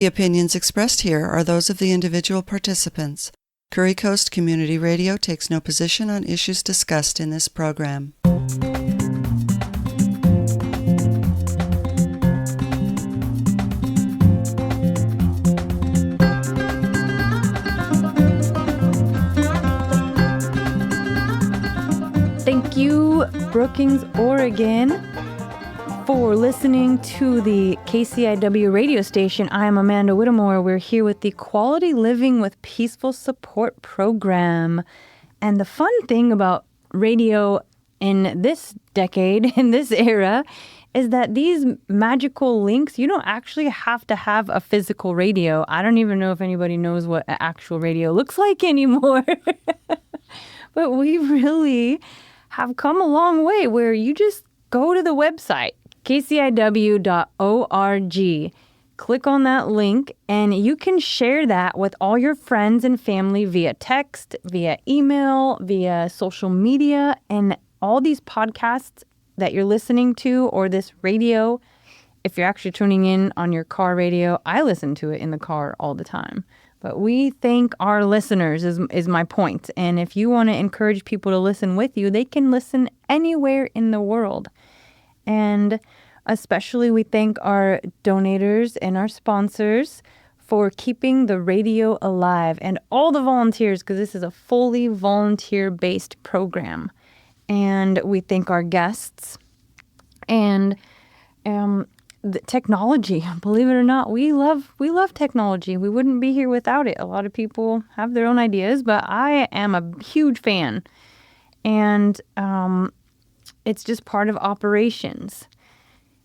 The opinions expressed here are those of the individual participants. Curry Coast Community Radio takes no position on issues discussed in this program. Thank you, Brookings, Oregon, for listening to the KCIW radio station. I am Amanda Whittemore. We're here with the Quality Living with Peaceful Support program. And the fun thing about radio in this decade, in this era, is that these magical links, you don't actually have to have a physical radio. I don't even know if anybody knows what an actual radio looks like anymore. But we really have come a long way where you just go to the website, kciw.org, click on that link, and you can share that with all your friends and family via text, via email, via social media, and all these podcasts that you're listening to, or this radio. If you're actually tuning in on your car radio, I listen to it in the car all the time. But we thank our listeners is my point. And if you want to encourage people to listen with you, they can listen anywhere in the world. And especially we thank our donators and our sponsors for keeping the radio alive, and all the volunteers, because this is a fully volunteer-based program. And we thank our guests and the technology. Believe it or not, we love technology. We wouldn't be here without it. A lot of people have their own ideas, but I am a huge fan. And it's just part of operations.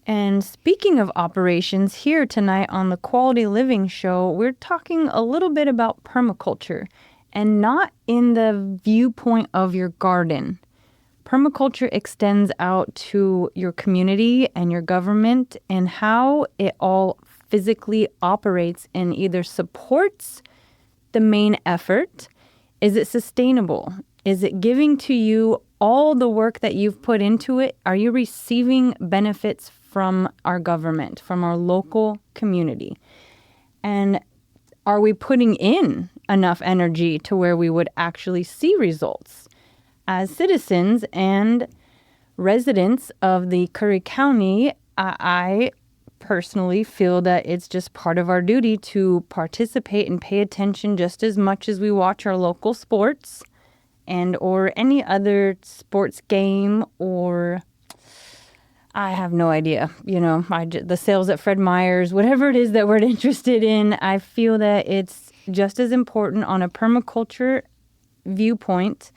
And speaking of operations, here tonight on the Quality Living Show, we're talking a little bit about permaculture, and not in the viewpoint of your garden. Permaculture extends out to your community and your government, and how it all physically operates and either supports the main effort. Is it sustainable? Is it giving to you all the work that you've put into it? Are you receiving benefits from our government, from our local community? And are we putting in enough energy to where we would actually see results? As citizens and residents of the Curry County, I personally feel that it's just part of our duty to participate and pay attention just as much as we watch our local sports and or any other sports game, or I have no idea, the sales at Fred Meyer's, whatever it is that we're interested in. I feel that it's just as important on a permaculture viewpoint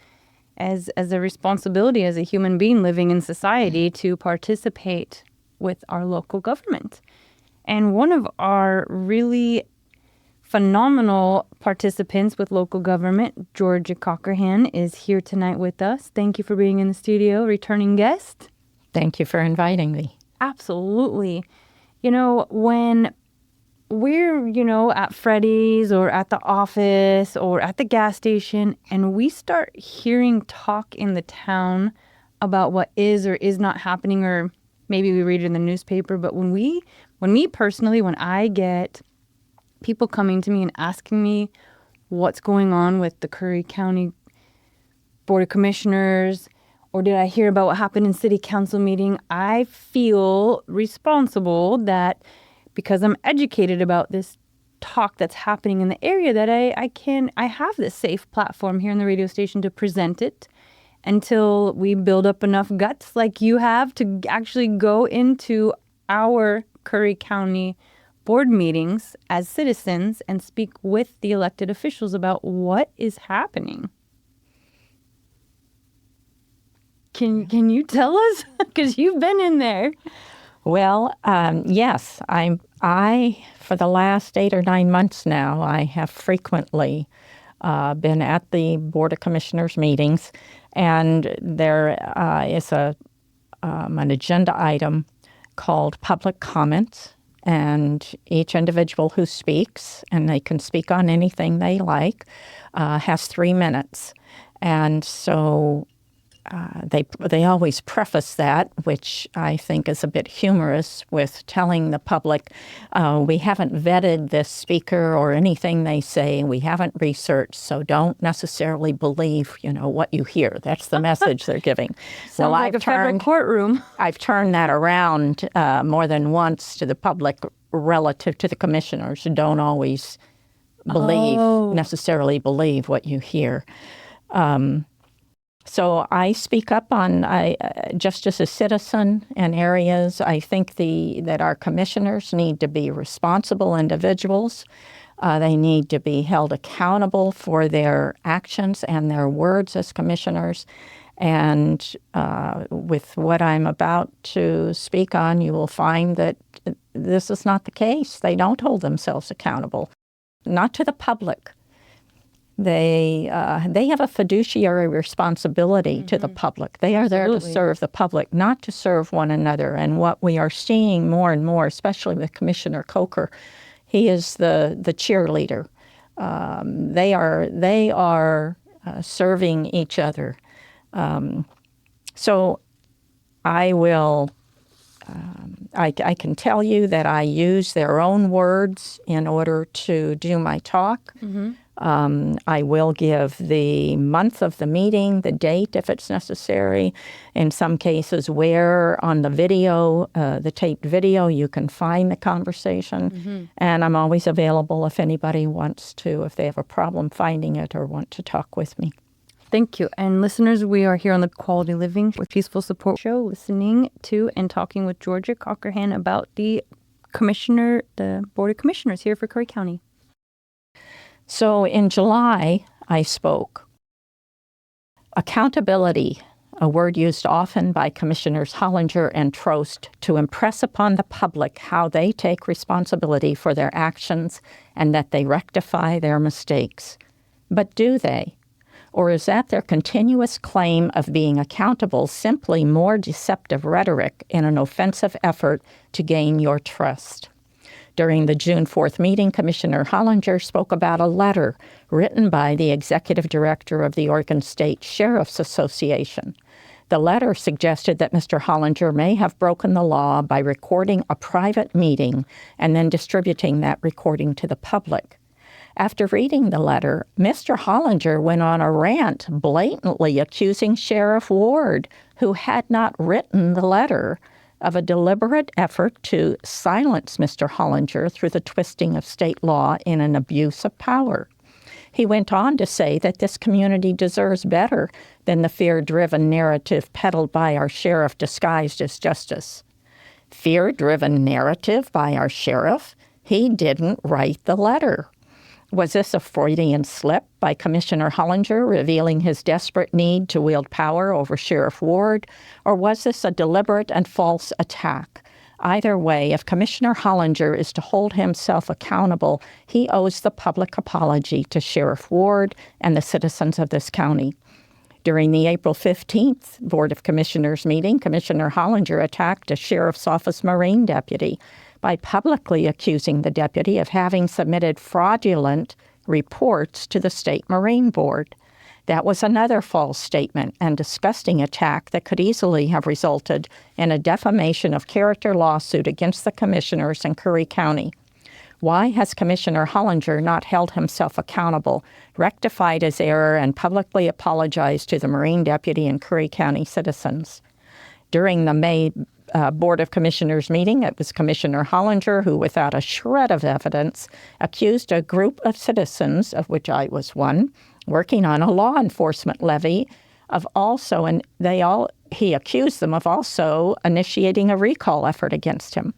as a responsibility as a human being living in society to participate with our local government. And one of our really phenomenal participants with local government, Georgia Cockerham, is here tonight with us. Thank you for being in the studio, returning guest. Thank you for inviting me. Absolutely. When we're, at Freddy's or at the office or at the gas station, and we start hearing talk in the town about what is or is not happening, or maybe we read it in the newspaper, but when I get people coming to me and asking me what's going on with the Curry County Board of Commissioners, or did I hear about what happened in city council meeting, I feel responsible that because I'm educated about this talk that's happening in the area, that I have this safe platform here in the radio station to present it until we build up enough guts like you have to actually go into our Curry County board meetings as citizens and speak with the elected officials about what is happening. Can you tell us? Because you've been in there. Well, yes, I for the last 8 or 9 months now, I have frequently been at the Board of Commissioners meetings, and there is an agenda item called public comments, and each individual who speaks, and they can speak on anything they like, has 3 minutes. And so they always preface that, which I think is a bit humorous, with telling the public, we haven't vetted this speaker or anything they say. We haven't researched, so don't necessarily believe, what you hear. That's the message they're giving. Sounds like a federal courtroom. I've turned that around more than once to the public relative to the commissioners who don't always necessarily believe what you hear. So I speak up on, just as a citizen in areas, I think that our commissioners need to be responsible individuals. They need to be held accountable for their actions and their words as commissioners. And with what I'm about to speak on, you will find that this is not the case. They don't hold themselves accountable, not to the public. They have a fiduciary responsibility to the public. They are there to serve the public, not to serve one another. And what we are seeing more and more, especially with Commissioner Coker, he is the cheerleader. They are serving each other. So I will. I can tell you that I use their own words in order to do my talk. I will give the month of the meeting, the date if it's necessary. In some cases, where on the video, the taped video, you can find the conversation. And I'm always available if anybody wants to, if they have a problem finding it or want to talk with me. Thank you. And listeners, we are here on the Quality Living with Peaceful Support Show, listening to and talking with Georgia Cockerham about the Board of Commissioners here for Curry County. So in July, I spoke. Accountability, a word used often by Commissioners Hollinger and Trost to impress upon the public how they take responsibility for their actions and that they rectify their mistakes. But do they? Or is that their continuous claim of being accountable simply more deceptive rhetoric in an offensive effort to gain your trust? During the June 4th meeting, Commissioner Hollinger spoke about a letter written by the executive director of the Oregon State Sheriff's Association. The letter suggested that Mr. Hollinger may have broken the law by recording a private meeting and then distributing that recording to the public. After reading the letter, Mr. Hollinger went on a rant blatantly accusing Sheriff Ward, who had not written the letter, of a deliberate effort to silence Mr. Hollinger through the twisting of state law in an abuse of power. He went on to say that this community deserves better than the fear-driven narrative peddled by our sheriff disguised as justice. Fear-driven narrative by our sheriff? He didn't write the letter. Was this a Freudian slip by Commissioner Hollinger revealing his desperate need to wield power over Sheriff Ward, or was this a deliberate and false attack? Either way, if Commissioner Hollinger is to hold himself accountable, he owes the public apology to Sheriff Ward and the citizens of this county. During the April 15th Board of Commissioners meeting, Commissioner Hollinger attacked a Sheriff's Office Marine deputy by publicly accusing the deputy of having submitted fraudulent reports to the State Marine Board. That was another false statement and disgusting attack that could easily have resulted in a defamation of character lawsuit against the commissioners in Curry County. Why has Commissioner Hollinger not held himself accountable, rectified his error, and publicly apologized to the Marine deputy and Curry County citizens? During the May Board of Commissioners meeting, it was Commissioner Hollinger who, without a shred of evidence, accused a group of citizens, of which I was one, working on a law enforcement levy he accused them of also initiating a recall effort against him.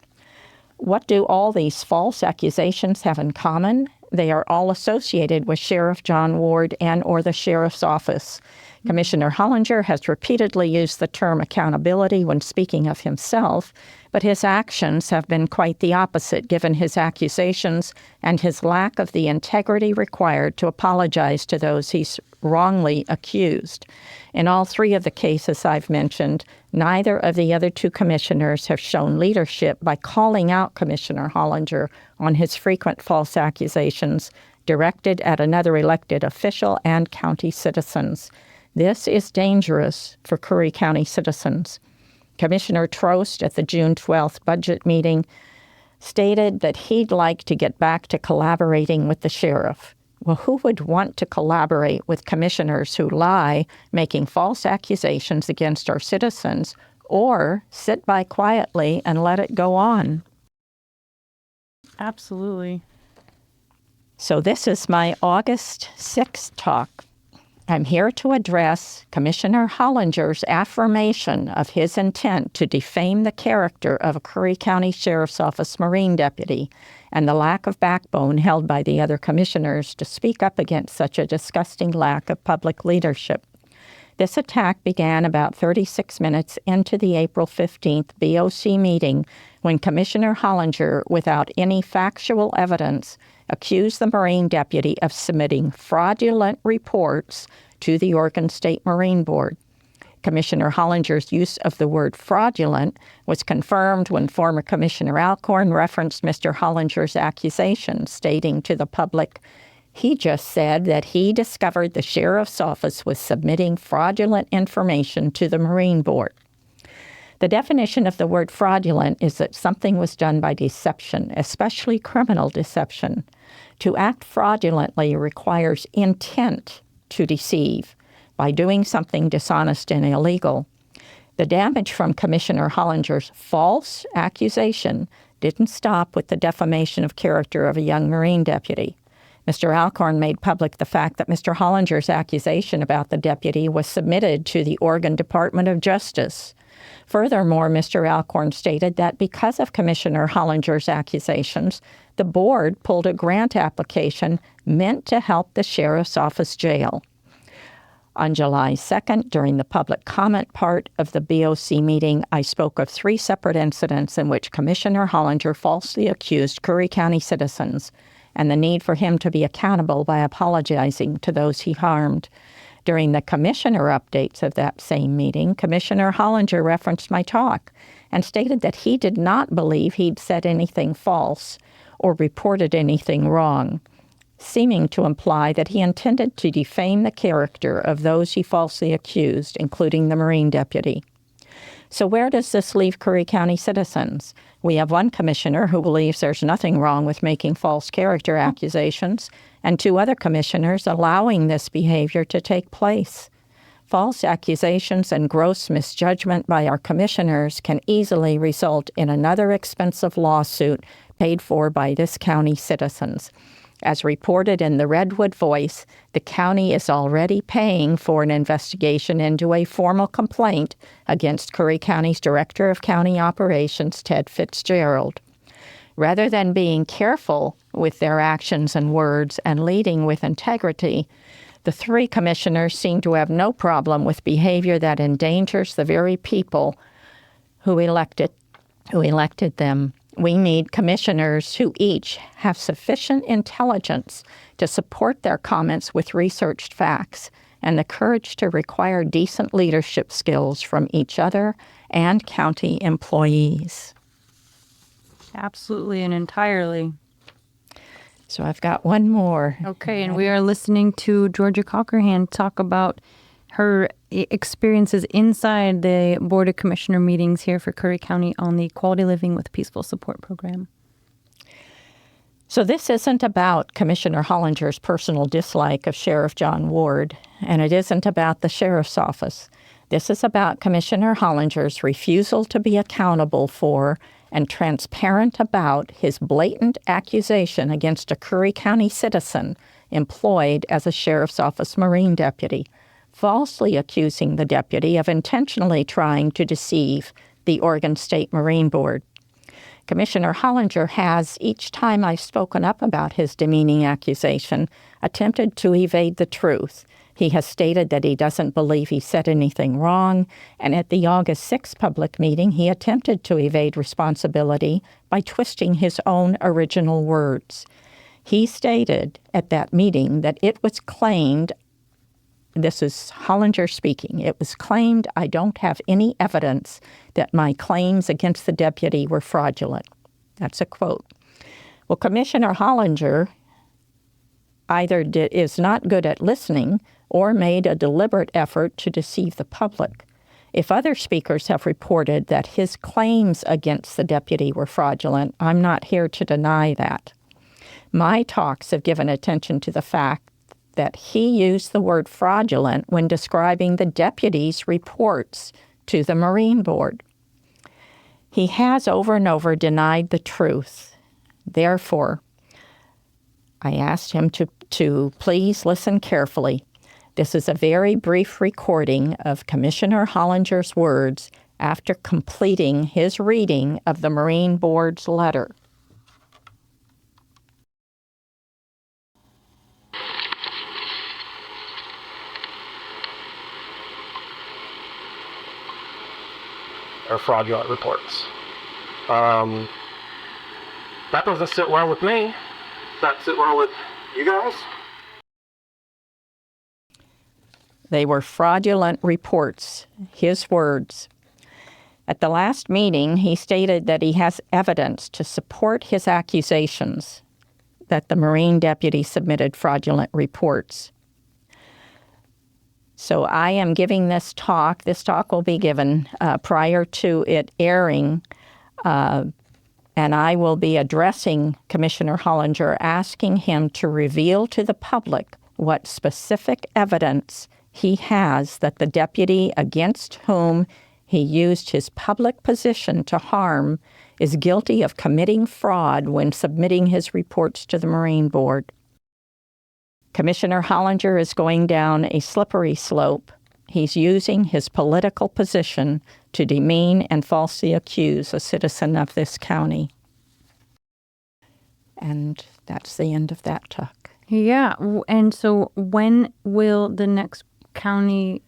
What do all these false accusations have in common? They are all associated with Sheriff John Ward and or the Sheriff's Office. Commissioner Hollinger has repeatedly used the term accountability when speaking of himself, but his actions have been quite the opposite given his accusations and his lack of the integrity required to apologize to those he's wrongly accused. In all three of the cases I've mentioned, neither of the other two commissioners have shown leadership by calling out Commissioner Hollinger on his frequent false accusations directed at another elected official and county citizens. This is dangerous for Curry County citizens. Commissioner Trost at the June 12th budget meeting stated that he'd like to get back to collaborating with the sheriff. Well, who would want to collaborate with commissioners who lie, making false accusations against our citizens, or sit by quietly and let it go on? Absolutely. So this is my August 6th talk. I'm here to address Commissioner Hollinger's affirmation of his intent to defame the character of a Curry County Sheriff's Office Marine deputy and the lack of backbone held by the other commissioners to speak up against such a disgusting lack of public leadership. This attack began about 36 minutes into the April 15th BOC meeting when Commissioner Hollinger, without any factual evidence, accused the Marine deputy of submitting fraudulent reports to the Oregon State Marine Board. Commissioner Hollinger's use of the word fraudulent was confirmed when former Commissioner Alcorn referenced Mr. Hollinger's accusation, stating to the public, "He just said that he discovered the sheriff's office was submitting fraudulent information to the Marine Board." The definition of the word fraudulent is that something was done by deception, especially criminal deception. To act fraudulently requires intent to deceive by doing something dishonest and illegal. The damage from Commissioner Hollinger's false accusation didn't stop with the defamation of character of a young Marine deputy. Mr. Alcorn made public the fact that Mr. Hollinger's accusation about the deputy was submitted to the Oregon Department of Justice. Furthermore, Mr. Alcorn stated that because of Commissioner Hollinger's accusations, the board pulled a grant application meant to help the sheriff's office jail. On July 2nd, during the public comment part of the BOC meeting, I spoke of 3 separate incidents in which Commissioner Hollinger falsely accused Curry County citizens and the need for him to be accountable by apologizing to those he harmed. During the commissioner updates of that same meeting, Commissioner Hollinger referenced my talk and stated that he did not believe he'd said anything false or reported anything wrong, seeming to imply that he intended to defame the character of those he falsely accused, including the Marine deputy. So where does this leave Curry County citizens? We have one commissioner who believes there's nothing wrong with making false character accusations, and 2 other commissioners allowing this behavior to take place. False accusations and gross misjudgment by our commissioners can easily result in another expensive lawsuit paid for by this county's citizens. As reported in the Redwood Voice, the county is already paying for an investigation into a formal complaint against Curry County's Director of County Operations, Ted Fitzgerald. Rather than being careful with their actions and words and leading with integrity, the 3 commissioners seem to have no problem with behavior that endangers the very people who elected them. We need commissioners who each have sufficient intelligence to support their comments with researched facts and the courage to require decent leadership skills from each other and county employees. Absolutely and entirely. So I've got one more. Okay, and we are listening to Georgia Cockerham talk about her experiences inside the Board of Commissioner meetings here for Curry County on the Quality Living with Peaceful Support program. So this isn't about Commissioner Hollinger's personal dislike of Sheriff John Ward, and it isn't about the sheriff's office. This is about Commissioner Hollinger's refusal to be accountable for and transparent about his blatant accusation against a Curry County citizen employed as a sheriff's office Marine deputy, falsely accusing the deputy of intentionally trying to deceive the Oregon State Marine Board. Commissioner Hollinger has, each time I've spoken up about his demeaning accusation, attempted to evade the truth. He has stated that he doesn't believe he said anything wrong, and at the August 6th public meeting, he attempted to evade responsibility by twisting his own original words. He stated at that meeting that it was claimed, this is Hollinger speaking, it was claimed I don't have any evidence that my claims against the deputy were fraudulent. That's a quote. Well, Commissioner Hollinger either is not good at listening or made a deliberate effort to deceive the public. If other speakers have reported that his claims against the deputy were fraudulent, I'm not here to deny that. My talks have given attention to the fact that he used the word fraudulent when describing the deputy's reports to the Marine Board. He has over and over denied the truth. Therefore, I asked him to please listen carefully. This is a very brief recording of Commissioner Hollinger's words after completing his reading of the Marine Board's letter. Or fraudulent reports. That doesn't sit well with me. That sit well with you guys? They were fraudulent reports, his words. At the last meeting, he stated that he has evidence to support his accusations that the Marine deputy submitted fraudulent reports. So I am giving this talk. This talk will be given prior to it airing, and I will be addressing Commissioner Hollinger, asking him to reveal to the public what specific evidence he has that the deputy against whom he used his public position to harm is guilty of committing fraud when submitting his reports to the Marine Board. Commissioner Hollinger is going down a slippery slope. He's using his political position to demean and falsely accuse a citizen of this county. And that's the end of that talk. Yeah. And so when will the next county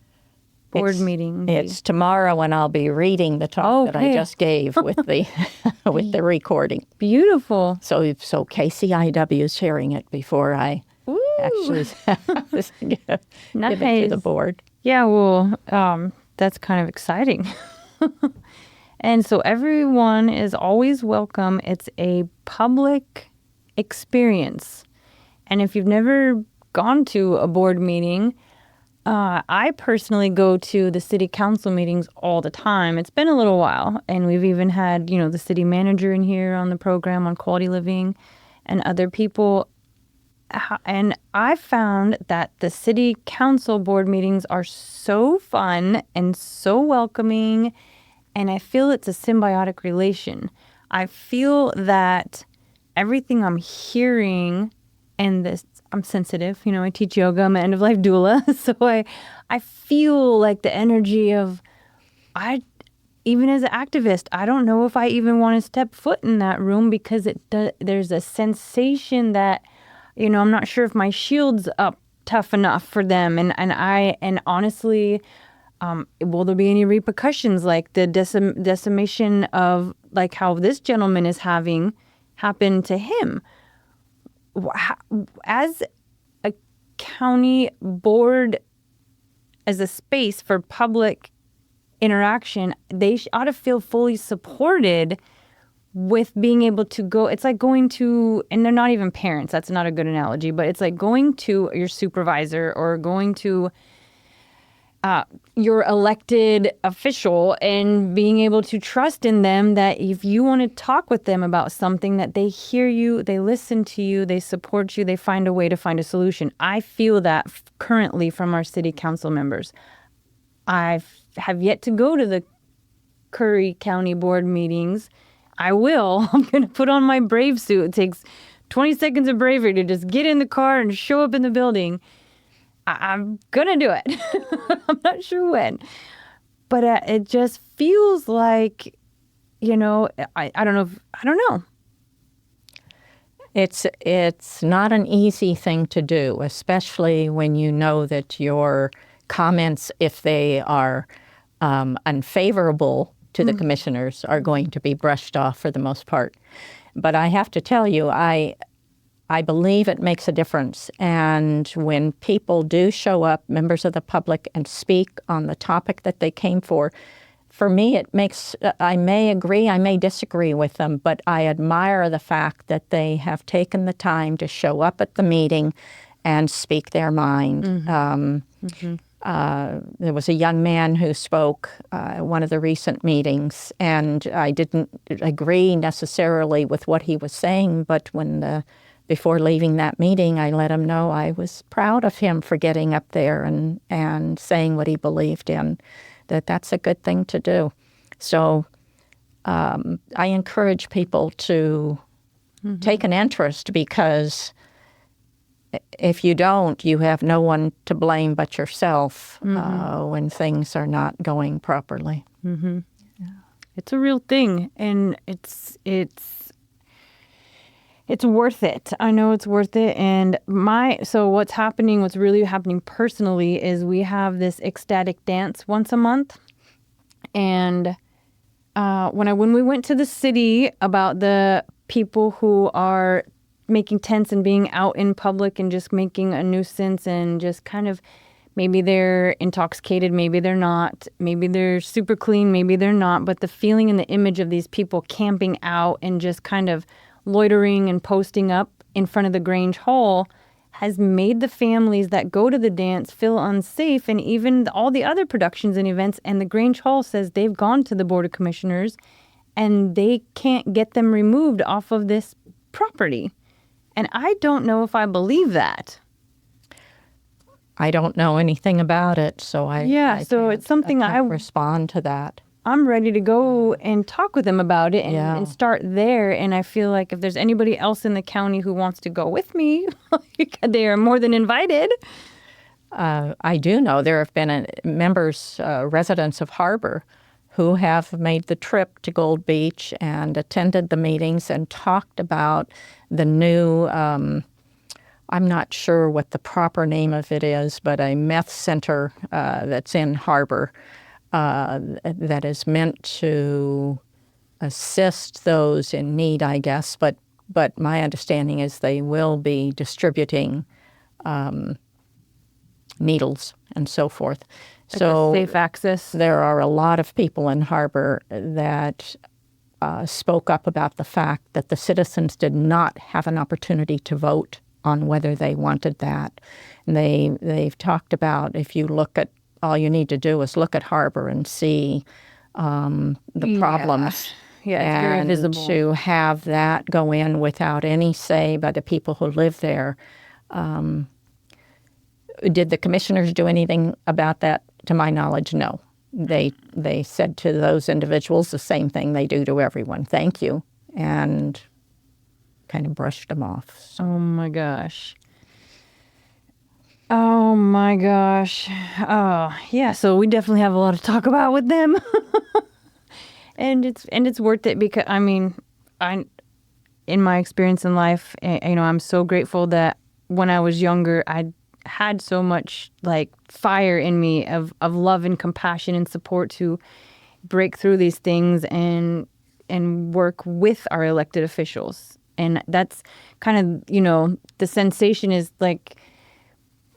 board meeting be? It's tomorrow, and I'll be reading the talk that I just gave with the with the recording. Beautiful. So KCIW is hearing it before I actually give it to the board. Yeah, well, that's kind of exciting. And so everyone is always welcome. It's a public experience. And if you've never gone to a board meeting, I personally go to the city council meetings all the time. It's been a little while, and we've even had, the city manager in here on the program on quality living and other people. And I found that the city council board meetings are so fun and so welcoming, and I feel it's a symbiotic relation. I feel that everything I'm hearing, and this, I'm sensitive, I teach yoga, I'm an end-of-life doula, so I feel like the energy of, even as an activist, I don't know if I even want to step foot in that room because there's a sensation that, I'm not sure if my shield's up tough enough for them. And honestly, will there be any repercussions like the decimation of like how this gentleman is having happen to him? As a county board, as a space for public interaction, they ought to feel fully supported with being able to go. It's like going to, and they're not even parents, that's not a good analogy, but it's like going to your supervisor or going to your elected official and being able to trust in them that if you want to talk with them about something, that they hear you, they listen to you, they support you, they find a way to find a solution. I feel that currently from our city council members. I have yet to go to the Curry County board meetings. I will. I'm going to put on my brave suit. It takes 20 seconds of bravery to just get in the car and show up in the building. I'm going to do it. I'm not sure when. But it just feels like, I don't know. I don't know. It's not an easy thing to do, especially when you know that your comments, if they are unfavorable to the commissioners, are going to be brushed off for the most part. But I have to tell you, I believe it makes a difference. And when people do show up, members of the public, and speak on the topic that they came for me, it makes, I may agree, I may disagree with them, but I admire the fact that they have taken the time to show up at the meeting and speak their mind. There was a young man who spoke at one of the recent meetings, and I didn't agree necessarily with what he was saying, but before leaving that meeting, I let him know I was proud of him for getting up there and saying what he believed in, that's a good thing to do. So I encourage people to take an interest, because if you don't, you have no one to blame but yourself when things are not going properly. It's a real thing, and it's worth it. I know it's worth it. And what's really happening personally is we have this ecstatic dance once a month. And when we went to the city about the people who are making tents and being out in public and just making a nuisance, and just kind of, maybe they're intoxicated, maybe they're not, maybe they're super clean, maybe they're not, but the feeling and the image of these people camping out and just kind of loitering and posting up in front of the Grange Hall has made the families that go to the dance feel unsafe, and even all the other productions and events. And the Grange Hall says they've gone to the Board of Commissioners and they can't get them removed off of this property. And I don't know if I believe that. I don't know anything about it, so it's something I can't respond to that. I'm ready to go and talk with them about it and start there. And I feel like if there's anybody else in the county who wants to go with me, they are more than invited. I do know there have been residents of Harbor, who have made the trip to Gold Beach and attended the meetings and talked about the new, I'm not sure what the proper name of it is, but a meth center that's in Harbor that is meant to assist those in need, I guess. But my understanding is they will be distributing needles and so forth. So safe access. There are a lot of people in Harbor that spoke up about the fact that the citizens did not have an opportunity to vote on whether they wanted that. And they've talked about, if you look at, all you need to do is look at Harbor and see the problems. Yeah, it's very visible. To have that go in without any say by the people who live there. Did the commissioners do anything about that? To my knowledge, no. They said to those individuals the same thing they do to everyone, thank you, and kind of brushed them off. So. Oh, my gosh. Oh, my gosh. Oh, yeah, so we definitely have a lot to talk about with them. and it's worth it, because, I mean, in my experience in life, I'm so grateful that when I was younger, I had so much fire in me of love and compassion and support to break through these things and work with our elected officials. And that's kind of, the sensation is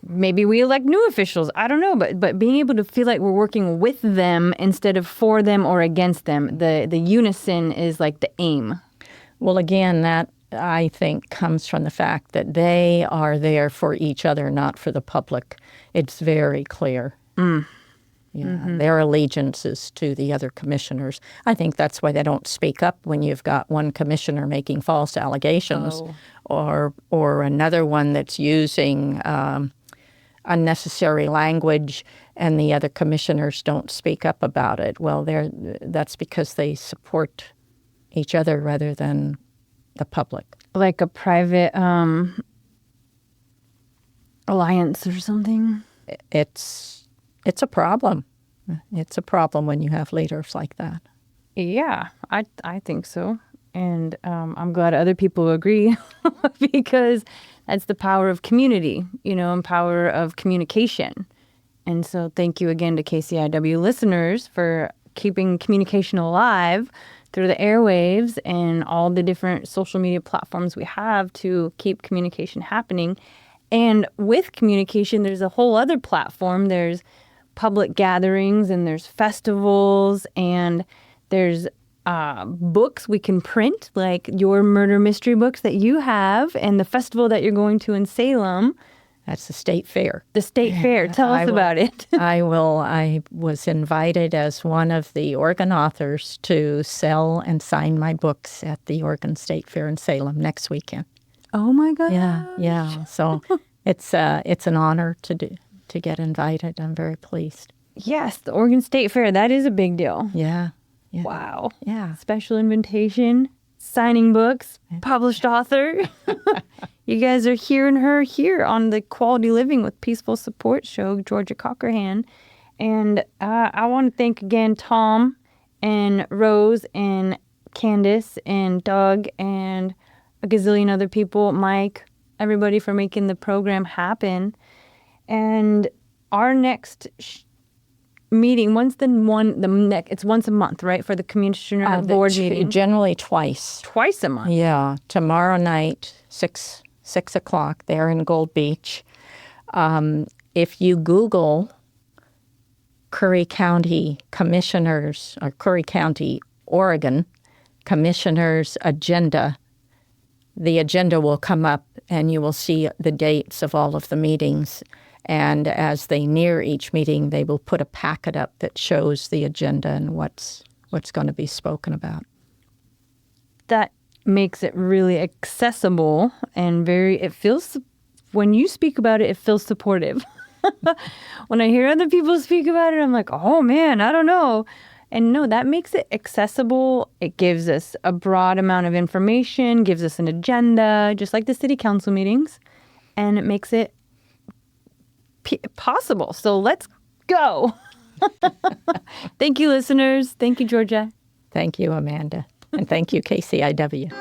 maybe we elect new officials. I don't know, but being able to feel like we're working with them instead of for them or against them, the unison is the aim. Well, again, that I think comes from the fact that they are there for each other, not for the public. It's very clear. Their allegiance is to the other commissioners. I think that's why they don't speak up when you've got one commissioner making false allegations or another one that's using unnecessary language and the other commissioners don't speak up about it. Well, that's because they support each other rather than the public. Like a private alliance or something? It's a problem. It's a problem when you have leaders like that. Yeah, I think so. And I'm glad other people agree because that's the power of community, and power of communication. And so thank you again to KCIW listeners for keeping communication alive through the airwaves and all the different social media platforms we have to keep communication happening. And with communication, there's a whole other platform. There's public gatherings and there's festivals and there's books we can print, like your murder mystery books that you have and the festival that you're going to in Salem. That's the state fair. The state fair. Tell us about it. I was invited as one of the Oregon authors to sell and sign my books at the Oregon State Fair in Salem next weekend. Oh my God. Yeah. So it's an honor to get invited. I'm very pleased. Yes, the Oregon State Fair. That is a big deal. Yeah. Wow. Yeah. Special invitation, signing books, published author. You guys are hearing her here on the Quality Living with Peaceful Support show, Georgia Cockerham. And I want to thank again Tom and Rose and Candace and Doug and a gazillion other people, Mike, everybody for making the program happen. And our next meeting, it's once a month, right, for the Commissioner Board meeting? Generally twice. Twice a month? Yeah. Tomorrow night, 6 o'clock there in Gold Beach. If you Google Curry County Commissioners, or Curry County, Oregon, Commissioners Agenda, the agenda will come up and you will see the dates of all of the meetings. And as they near each meeting, they will put a packet up that shows the agenda and what's going to be spoken about. That makes it really accessible and when you speak about it, it feels supportive. When I hear other people speak about it, I'm like, oh man, I don't know. And no, that makes it accessible. It gives us a broad amount of information, gives us an agenda, just like the city council meetings, and it makes it possible. So let's go. Thank you, listeners. Thank you, Georgia. Thank you, Amanda. And thank you, KCIW.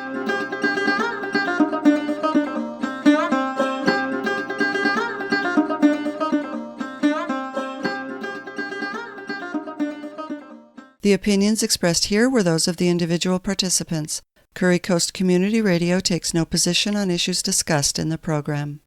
The opinions expressed here were those of the individual participants. Curry Coast Community Radio takes no position on issues discussed in the program.